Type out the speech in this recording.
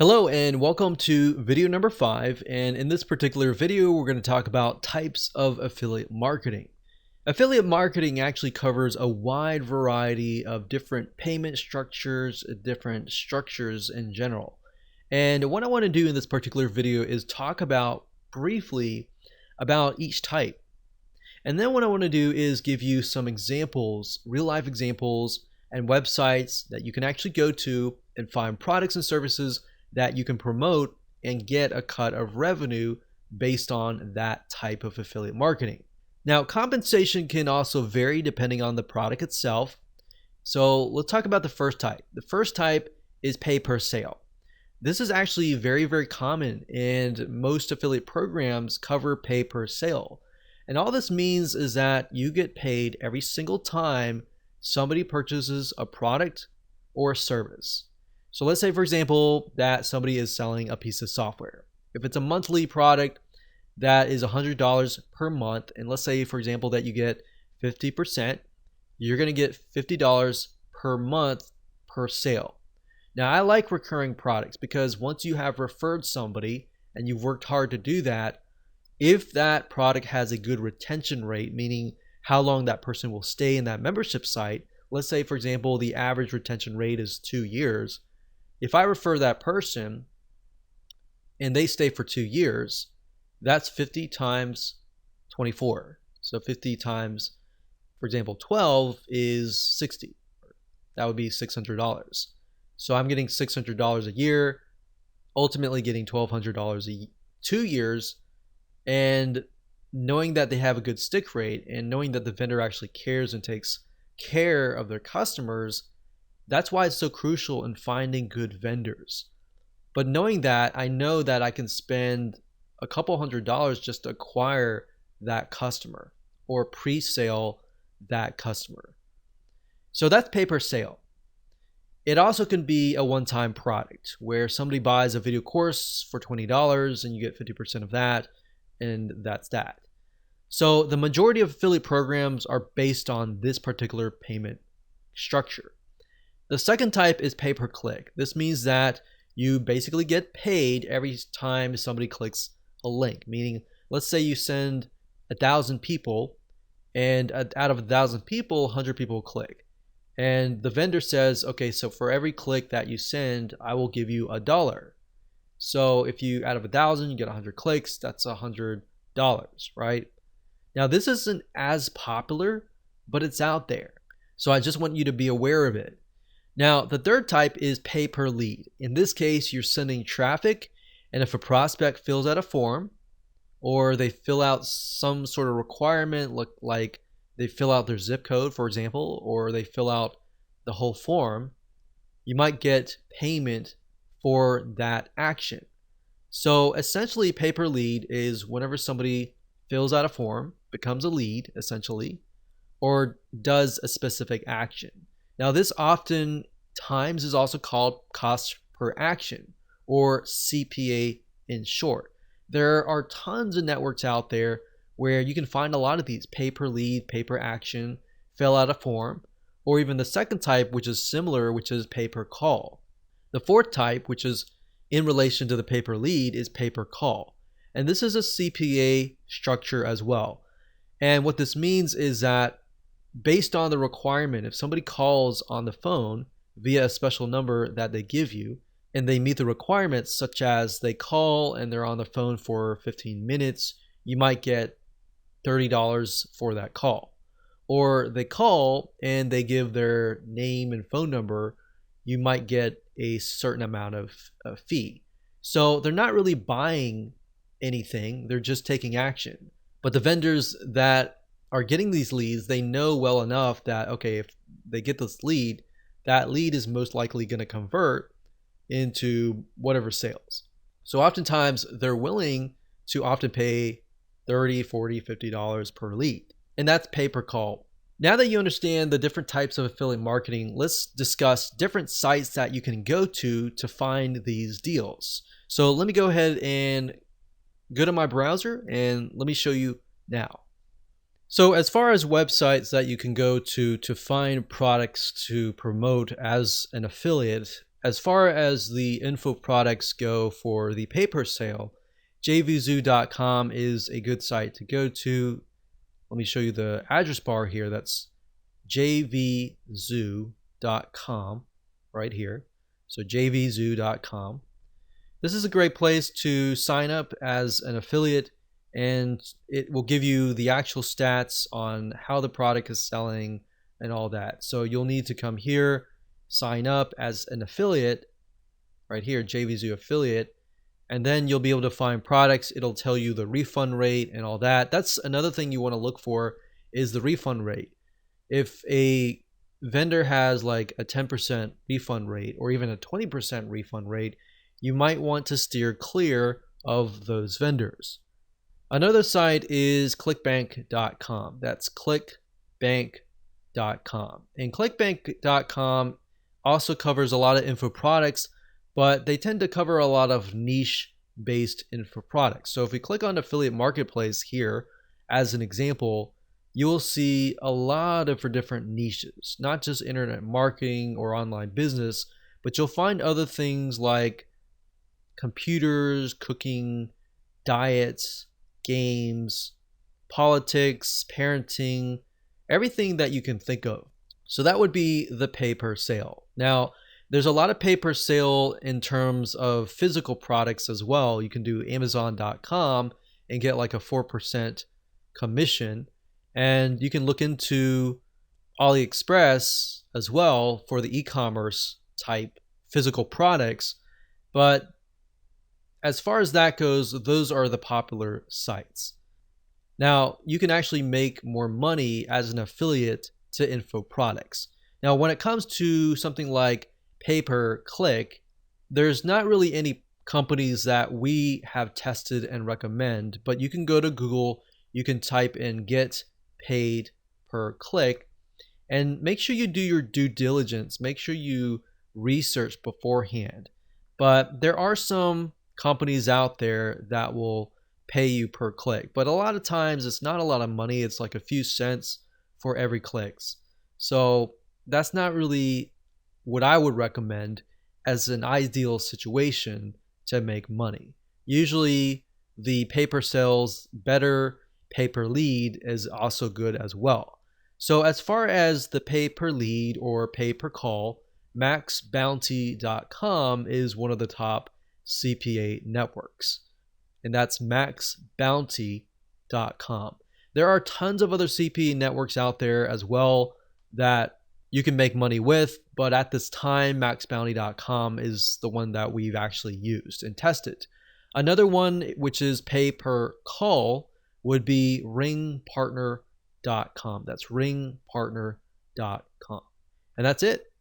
Hello and welcome to video number 5, and in this particular video we're going to talk about types of affiliate marketing. Affiliate marketing actually covers a wide variety of different payment structures, different structures in general. And what I want to do in this particular video is talk about briefly about each type. And then what I want to do is give you some examples, real life examples and websites that you can actually go to and find products and services that you can promote and get a cut of revenue based on that type of affiliate marketing. Now, compensation can also vary depending on the product itself. So let's talk about the first type. The first type is pay per sale. This is actually very common, and most affiliate programs cover pay per sale. And all this means is that you get paid every single time somebody purchases a product or a service. So let's say, for example, that somebody is selling a piece of software. If it's a monthly product, that is $100 per month. And let's say, for example, that you get 50%, you're going to get $50 per month per sale. Now, I like recurring products because once you have referred somebody and you've worked hard to do that, if that product has a good retention rate, meaning how long that person will stay in that membership site, let's say, for example, the average retention rate is 2 years. If I refer that person and they stay for 2 years, that's 50 times 24. So 50 times, for example, 12 is 60. That would be $600. So I'm getting $600 a year, ultimately getting $1,200 2 years. And knowing that they have a good stick rate and knowing that the vendor actually cares and takes care of their customers, that's why it's so crucial in finding good vendors. But knowing that, I know that I can spend a couple $100s just to acquire that customer or pre-sale that customer. So that's pay per sale. It also can be a one-time product where somebody buys a video course for $20 and you get 50% of that, and that's that. So the majority of affiliate programs are based on this particular payment structure. The second type is pay per click. This means that you basically get paid every time somebody clicks a link, meaning let's say you send 1,000 people and out of 1,000 people, 100 people click. And the vendor says, okay, so for every click that you send, I will give you $1. So if you, out of 1,000, you get 100 clicks, that's $100, right? Now this isn't as popular, but it's out there. So I just want you to be aware of it. Now, the third type is pay per lead. In this case, you're sending traffic, and if a prospect fills out a form or they fill out some sort of requirement, like they fill out their zip code, for example, or they fill out the whole form, you might get payment for that action. So essentially, pay per lead is whenever somebody fills out a form, becomes a lead, essentially, or does a specific action. Now, this often times is also called cost per action, or CPA in short. There are tons of networks out there where you can find a lot of these: pay per lead, pay per action, fill out a form, or even the second type, which is similar, which is pay per call. The fourth type, which is in relation to the pay per lead, is pay per call. And this is a CPA structure as well. And what this means is that based on the requirement, if somebody calls on the phone via a special number that they give you, and they meet the requirements, such as they call and they're on the phone for 15 minutes, you might get $30 for that call. Or they call and they give their name and phone number, you might get a certain amount of fee. So they're not really buying anything, they're just taking action. But the vendors that are getting these leads, they know well enough that, okay, if they get this lead, that lead is most likely going to convert into whatever sales. So oftentimes they're willing to often pay $30, $40, $50 per lead. And that's pay per call. Now that you understand the different types of affiliate marketing, let's discuss different sites that you can go to find these deals. So let me go ahead and go to my browser and let me show you now. So as far as websites that you can go to find products to promote as an affiliate, as far as the info products go for the paper sale, jvzoo.com is a good site to go to. Let me show you the address bar here. That's jvzoo.com right here. So jvzoo.com. This is a great place to sign up as an affiliate, and it will give you the actual stats on how the product is selling and all that. So you'll need to come here, sign up as an affiliate right here, JVZoo affiliate, and then you'll be able to find products. It'll tell you the refund rate and all that. That's another thing you want to look for, is the refund rate. If a vendor has like a 10% refund rate or even a 20% refund rate, you might want to steer clear of those vendors. Another site is clickbank.com. That's clickbank.com. And clickbank.com also covers a lot of info products, but they tend to cover a lot of niche-based info products. So if we click on Affiliate Marketplace here as an example, you will see a lot of different niches, not just internet marketing or online business, but you'll find other things like computers, cooking, diets, games, politics, parenting, everything that you can think of. So that would be the pay per sale. Now, there's a lot of pay per sale in terms of physical products as well. You can do Amazon.com and get like a 4% commission. And you can look into AliExpress as well for the e-commerce type physical products. But as far as that goes, those are the popular sites. Now, you can actually make more money as an affiliate to info products. Now, when it comes to something like pay-per-click, there's not really any companies that we have tested and recommend, but you can go to Google, you can type in get paid per click, and make sure you do your due diligence. Make sure you research beforehand. But there are some companies out there that will pay you per click, but a lot of times it's not a lot of money. It's like a few cents for every clicks. So that's not really what I would recommend as an ideal situation to make money. Usually the pay-per sales, better pay-per-lead is also good as well. So as far as the pay-per-lead or pay-per-call, maxbounty.com is one of the top CPA networks, and that's maxbounty.com. There are tons of other CPA networks out there as well that you can make money with, but at this time, maxbounty.com is the one that we've actually used and tested. Another one, which is pay per call, would be ringpartner.com. That's ringpartner.com. And that's it.